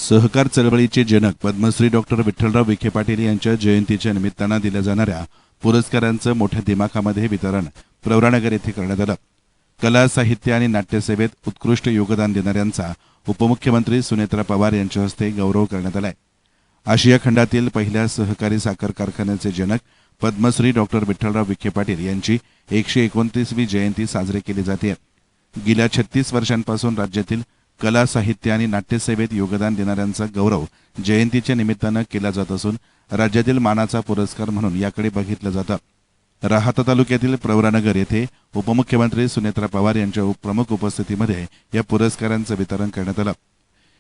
सहकार चळवळीचे जनक पद्मश्री डॉक्टर विठ्ठलराव विखे पाटील यांच्या जयंतीच्या निमित्तानं दिल्या जाणाऱ्या पुरस्कारांचं मोठ्या दिमाखामध्ये वितरण प्रवरानगर येथे करण्यात आलं. कला, साहित्य आणि नाट्यसेवेत उत्कृष्ट योगदान देणाऱ्यांचा उपमुख्यमंत्री सुनेत्रा पवार यांच्या हस्ते गौरव करण्यात आलाय. आशिया खंडातील पहिल्या सहकारी साखर कारखान्याचे जनक पद्मश्री डॉक्टर विठ्ठलराव विखे पाटील यांची 129वी जयंती साजरी केली जाते. गेल्या 36 वर्षांपासून राज्यातील कला, साहित्य आणि नाट्यसेवेत योगदान देणाऱ्यांचा गौरव जयंतीच्या निमित्तानं केला जात असून राज्यातील मानाचा पुरस्कार म्हणून याकडे बघितलं जातं. राहाता तालुक्यातील प्रवरानगर येथे उपमुख्यमंत्री सुनेत्रा पवार यांच्या प्रमुख उपस्थितीमध्ये या पुरस्कारांचं वितरण करण्यात आलं.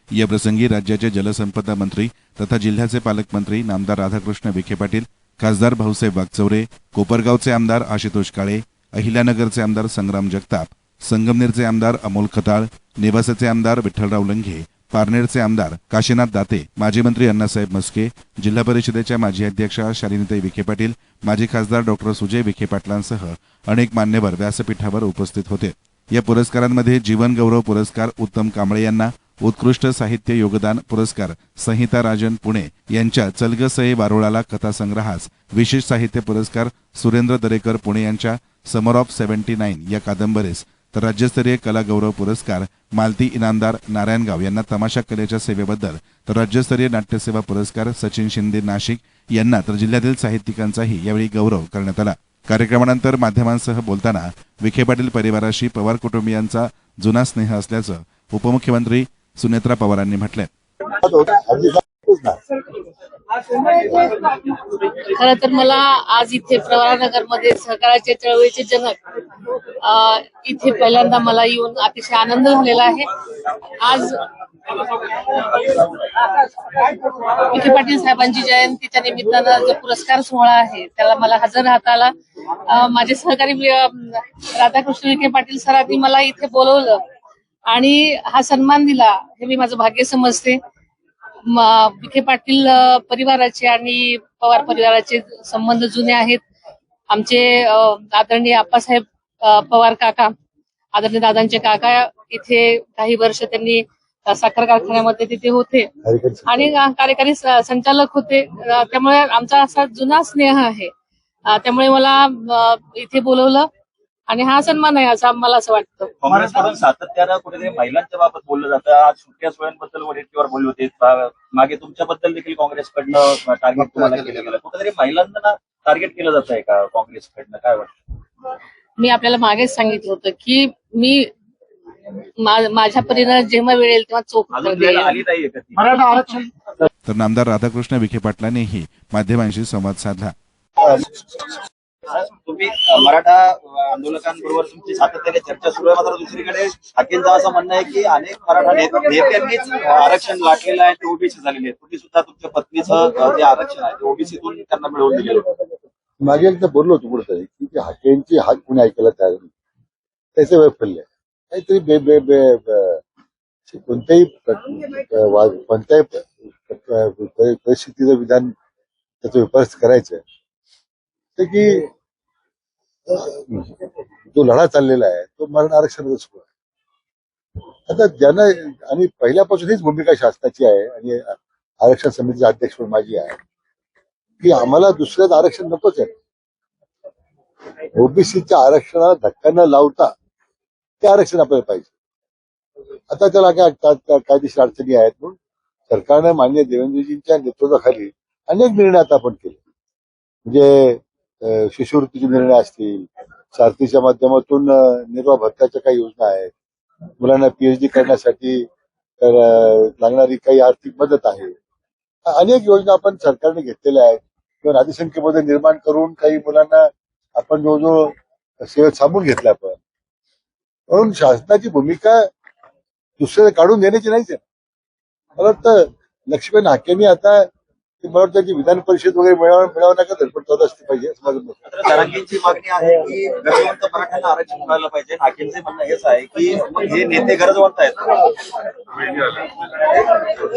या प्रसंगी राज्याचे जलसंपदा मंत्री तथा जिल्ह्याचे पालकमंत्री नामदार राधाकृष्ण विखे पाटील, खासदार भाऊसाहेब वागचौरे, कोपरगावचे आमदार आशुतोष काळे, अहिल्यानगरचे आमदार संग्राम जगताप, संगमनेरचे आमदार अमोल खताळ, नेवासाचे आमदार विठ्ठलराव लंघे, पारनेरचे आमदार काशीनाथ दाते, माजी मंत्री अण्णासाहेब मस्के, जिल्हा परिषदेच्या माजी अध्यक्षा शालिनीताई विखे पाटील, माजी खासदार डॉक्टर सुजय विखे पाटलांसह अनेक मान्यवर व्यासपीठावर उपस्थित होते. या पुरस्कारांमध्ये जीवन गौरव पुरस्कार उत्तम कांबळे यांना, उत्कृष्ट साहित्य योगदान पुरस्कार संहिता राजन पुणे यांच्या चलग सये वारुळाला कथासंग्रहास, विशेष साहित्य पुरस्कार सुरेंद्र दरेकर पुणे यांच्या समर ऑफ 79 या कादंबरीस, तर राज्यस्तरीय कला गौरव पुरस्कार मालती इनामदार नारायणगाव यांना तमाशा कलेच्या सेवेबद्दल, तर राज्यस्तरीय नाट्यसेवा पुरस्कार सचिन शिंदे नाशिक यांना, तर जिल्ह्यातील साहित्यिकांचाही यावेळी गौरव करण्यात आला. कार्यक्रमानंतर माध्यमांसह बोलताना विखे पाटील परिवाराशी पवार कुटुंबियांचा जुना स्नेह असल्याचं उपमुख्यमंत्री सुनेत्रा पवारांनी म्हटलंय. खरं तर मला आज इथे प्रवरानगरमध्ये सहकाराच्या चळवळीचे जनक इथे पहिल्यांदा मला येऊन अतिशय आनंद झालेला आहे. आज विखे पाटील साहेबांची जयंतीच्या निमित्तानं जो पुरस्कार सोहळा आहे त्याला मला हजर राहता आला. माझे सहकारी राधाकृष्ण विखे पाटील सरांनी मला इथे बोलवलं आणि हा सन्मान दिला, हे मी माझं भाग्य समजते. विखे पाटील परिवाराचे आणि पवार परिवाराचे संबंध जुने आहेत. आमचे आदरणीय आप्पासाहेब पवार काका, आदरणीय दादांचे काका इथे काही वर्ष त्यांनी साखर कारखान्यामध्ये तिथे होते आणि कार्यकारी संचालक होते. त्यामुळे आमचा असा जुना स्नेह आहे. त्यामुळे मला इथे बोलवलं आणि हा सन्मान आहे असं मला असं वाटतं. काँग्रेसकडून सातत्यानं कुठेतरी महिलांच्या बाबत बोललं जातं. आज सुटक्या सोयींबद्दल वडेट्टीवार बोलले होते. मागे तुमच्याबद्दल देखील काँग्रेसकडनं टार्गेट तुम्हाला केलं गेलं. कुठेतरी महिलांना टार्गेट केलं जात आहे का काँग्रेसकडनं, काय वाटतं? मी आपल्याला मागेच सांगितलं होतं की मी माझ्या परीनं जेव्हा वेळेल तेव्हा चोख आली नाही. तर नामदार राधाकृष्ण विखे पाटलांनीही माध्यमांशी संवाद साधला. तुम्ही मराठा आंदोलकांबरोबर तुमची सातत्याने चर्चा सुरू आहे, मात्र दुसरीकडे हाकेंचं असं म्हणणं आहे की अनेक मराठा नेत्यांनीच आरक्षण लाटलेलं आहे, ते ओबीसी झालेले आहेत. तुम्ही सुद्धा तुमच्या पत्नीचं जे आरक्षण आहे ते ओबीसीतून त्यांना मिळवून दिलेलं होतं. मागे एकदा बोललो होतो कुठेतरी की हाकेंची हाक कुणी ऐकायला तयार नाही, त्याचे वैफल्य काहीतरी कोणत्याही परिस्थितीचं विधान त्याचं विपर्यास करायचं की जो लढा चाललेला आहे तो मराठा आरक्षणाचा सुरू आहे. आता ज्यांना आणि पहिल्यापासून हीच भूमिका शासनाची आहे आणि आरक्षण समितीचे अध्यक्ष म्हणून माझी आहे की आम्हाला दुसऱ्याच आरक्षण नकोच आहे. ओबीसीच्या आरक्षणाला धक्का न लावता ते आरक्षण आपल्याला पाहिजे. आता त्याला काय कायदेशीर अडचणी आहेत म्हणून सरकारनं माननीय देवेंद्रजींच्या नेतृत्वाखाली अनेक निर्णय आता आपण केले. म्हणजे शिष्यवृत्तीचे निर्णय असतील, सारथीच्या माध्यमातून निर्वाह भत्त्याच्या काही योजना आहेत, मुलांना पीएचडी करण्यासाठी लागणारी काही आर्थिक मदत आहे, अनेक योजना आपण सरकारने घेतलेल्या आहेत. किंवा नातीसंख्येमध्ये निर्माण करून काही मुलांना आपण जवळजवळ सेवेत सामावून घेतल्या. आपण म्हणून शासनाची भूमिका दुसऱ्याला काढून देण्याची नाहीच आहे. मला वाटतं लक्ष्मीबाई हाकेंनी आता मला वाटतं की विधान परिषद वगैरे मिळवण्याचा धडपड चालू असली पाहिजे असं माझं मत. जरांगींची मागणी आहे की गरजवंत मराठ्यांना आरक्षण मिळालं पाहिजे. हाकेंचे म्हणणं हेच आहे की हे नेते गरजवंत आहेत.